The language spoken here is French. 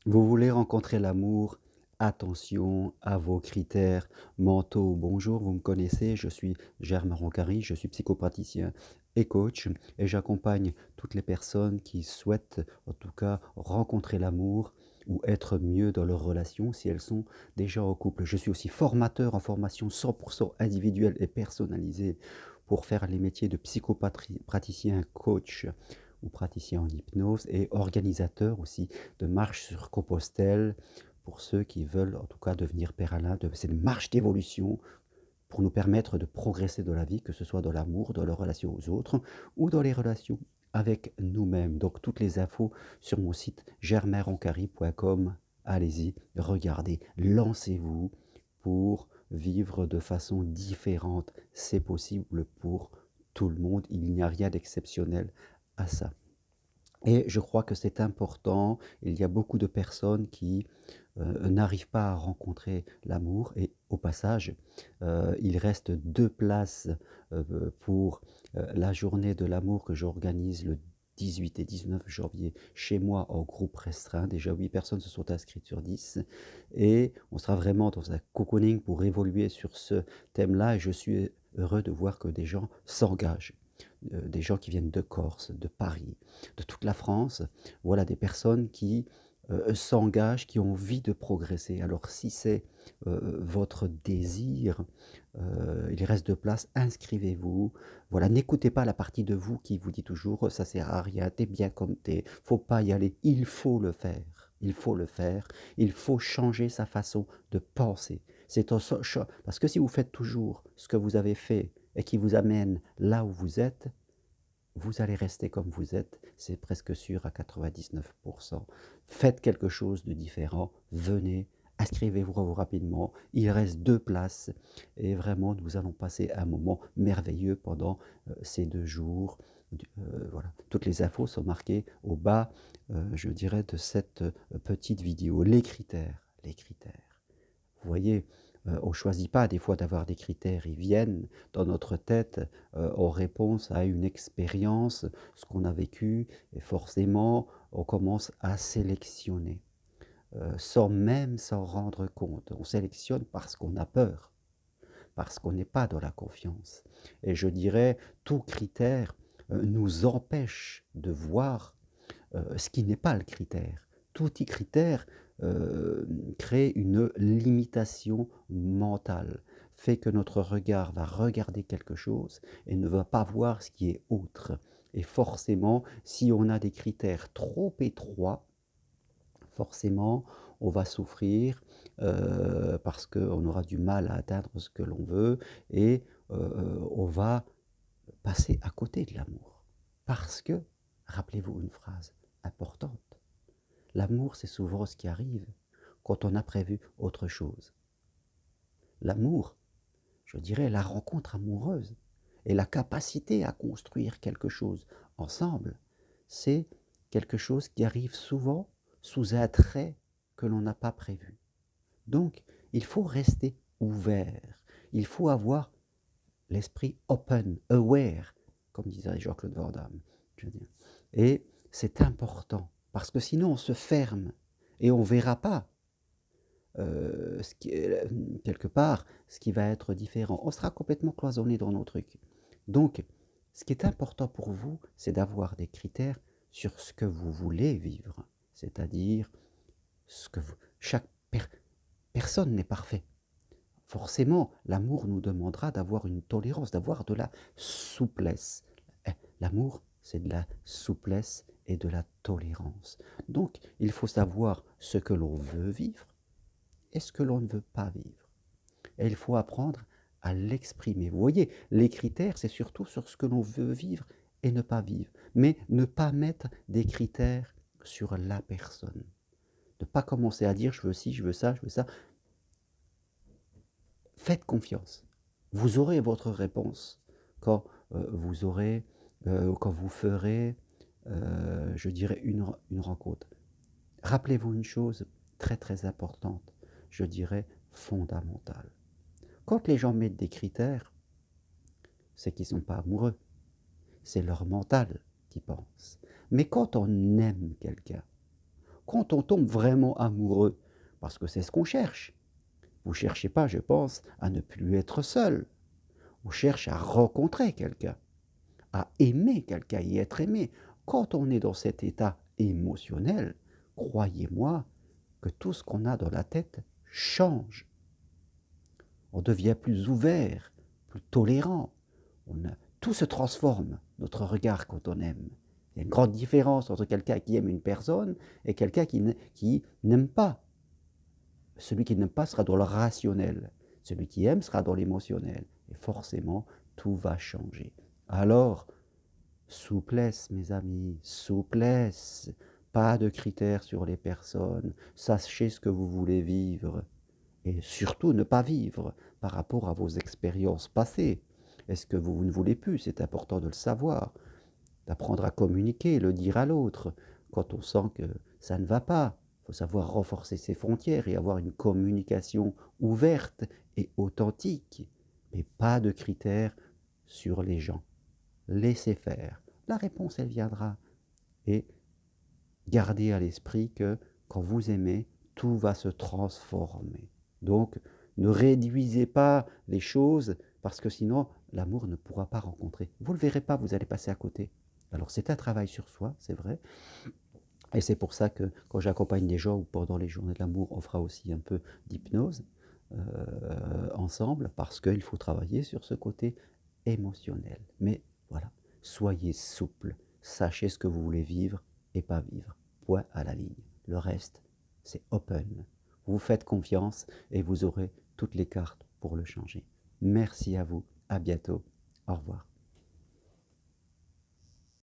Vous voulez rencontrer l'amour? Attention à vos critères mentaux. Bonjour, vous me connaissez, je suis Germain Roncary, je suis psychopraticien et coach et j'accompagne toutes les personnes qui souhaitent, en tout cas, rencontrer l'amour ou être mieux dans leurs relations si elles sont déjà en couple. Je suis aussi formateur en formation 100% individuelle et personnalisée pour faire les métiers de psychopraticien, coach ou praticien en hypnose et organisateur aussi de marche sur Compostelle pour ceux qui veulent en tout cas devenir Père c'est une marche d'évolution pour nous permettre de progresser dans la vie, que ce soit dans l'amour, dans les relations aux autres ou dans les relations avec nous-mêmes. Donc toutes les infos sur mon site germainroncary.com. Allez-y, regardez, lancez-vous pour vivre de façon différente. C'est possible pour tout le monde, il n'y a rien d'exceptionnel à ça. Et je crois que c'est important. Il y a beaucoup de personnes qui, n'arrivent pas à rencontrer l'amour et au passage, il reste 2 places, pour, la journée de l'amour que j'organise le 18 et 19 janvier chez moi en groupe restreint. Déjà 8 personnes se sont inscrites sur 10 et on sera vraiment dans un cocooning pour évoluer sur ce thème-là et je suis heureux de voir que des gens s'engagent. Des gens qui viennent de Corse, de Paris, de toute la France. Voilà des personnes qui, s'engagent, qui ont envie de progresser. Alors si c'est, votre désir, il reste de place, inscrivez-vous. Voilà, n'écoutez pas la partie de vous qui vous dit toujours: «Ça sert à rien, tu es bien comme tu es, faut pas y aller». Il faut le faire, il faut le faire, il faut changer sa façon de penser. C'est un parce que si vous faites toujours ce que vous avez fait et qui vous amène là où vous êtes, vous allez rester comme vous êtes, c'est presque sûr à 99. Faites quelque chose de différent, venez, inscrivez-vous rapidement, il reste 2 places et vraiment nous allons passer un moment merveilleux pendant, ces 2 jours. Voilà, toutes les infos sont marquées au bas, je dirais de cette, petite vidéo. Les critères. Vous voyez, on ne choisit pas des fois d'avoir des critères, ils viennent dans notre tête, en réponse à une expérience, ce qu'on a vécu et forcément on commence à sélectionner, sans même s'en rendre compte. On sélectionne parce qu'on a peur, parce qu'on n'est pas dans la confiance et je dirais tout critère, nous empêche de voir ce qui n'est pas le critère. Tout petit critère crée une limitation mentale, fait que notre regard va regarder quelque chose et ne va pas voir ce qui est autre. Et forcément, si on a des critères trop étroits, forcément, on va souffrir parce qu'on aura du mal à atteindre ce que l'on veut et on va passer à côté de l'amour. Parce que, rappelez-vous une phrase importante, l'amour c'est souvent ce qui arrive quand on a prévu autre chose. L'amour, je dirais la rencontre amoureuse et la capacité à construire quelque chose ensemble, c'est quelque chose qui arrive souvent sous un trait que l'on n'a pas prévu. Donc, il faut rester ouvert, il faut avoir l'esprit open, aware, comme disait Jean-Claude Van Damme. Je veux dire. Et c'est important, parce que sinon on se ferme et on ne verra pas ce qui est, quelque part ce qui va être différent. On sera complètement cloisonné dans nos trucs. Donc, ce qui est important pour vous, c'est d'avoir des critères sur ce que vous voulez vivre. C'est-à-dire, ce que vous, chaque personne n'est parfait. Forcément, l'amour nous demandera d'avoir une tolérance, d'avoir de la souplesse. L'amour, c'est de la souplesse et de la tolérance. Donc, il faut savoir ce que l'on veut vivre et ce que l'on ne veut pas vivre. Et il faut apprendre à l'exprimer. Vous voyez, les critères, c'est surtout sur ce que l'on veut vivre et ne pas vivre. Mais ne pas mettre des critères sur la personne. Ne pas commencer à dire je veux ci, je veux ça, je veux ça. Faites confiance. Vous aurez votre réponse quand vous aurez, quand vous ferez, je dirais, une rencontre. Rappelez-vous une chose très très importante, je dirais fondamentale. Quand les gens mettent des critères, c'est qu'ils ne sont pas amoureux, c'est leur mental qui pense. Mais quand on aime quelqu'un, quand on tombe vraiment amoureux, parce que c'est ce qu'on cherche. Vous ne cherchez pas, je pense, à ne plus être seul. On cherche à rencontrer quelqu'un, à aimer quelqu'un et être aimé. Quand on est dans cet état émotionnel, croyez-moi que tout ce qu'on a dans la tête change. On devient plus ouvert, plus tolérant. Tout se transforme, notre regard quand on aime. Il y a une grande différence entre quelqu'un qui aime une personne et quelqu'un qui n'aime pas. Celui qui n'aime pas sera dans le rationnel. Celui qui aime sera dans l'émotionnel. Et forcément, tout va changer. Alors, souplesse, mes amis, souplesse. Pas de critères sur les personnes. Sachez ce que vous voulez vivre. Et surtout, ne pas vivre par rapport à vos expériences passées. Est-ce que vous ne voulez plus? C'est important de le savoir. D'apprendre à communiquer, le dire à l'autre. Quand on sent que ça ne va pas, il faut savoir renforcer ses frontières et avoir une communication ouverte et authentique. Mais pas de critères sur les gens. Laissez faire. La réponse, elle viendra. Et gardez à l'esprit que quand vous aimez, tout va se transformer. Donc, ne réduisez pas les choses parce que sinon, l'amour ne pourra pas rencontrer. Vous ne le verrez pas, vous allez passer à côté. Alors, c'est un travail sur soi, c'est vrai. Et c'est pour ça que quand j'accompagne des gens ou pendant les journées de l'amour, on fera aussi un peu d'hypnose ensemble parce qu'il faut travailler sur ce côté émotionnel. Mais voilà, soyez souple, sachez ce que vous voulez vivre et pas vivre. Point à la ligne. Le reste, c'est open. Vous faites confiance et vous aurez toutes les cartes pour le changer. Merci à vous, à bientôt, au revoir.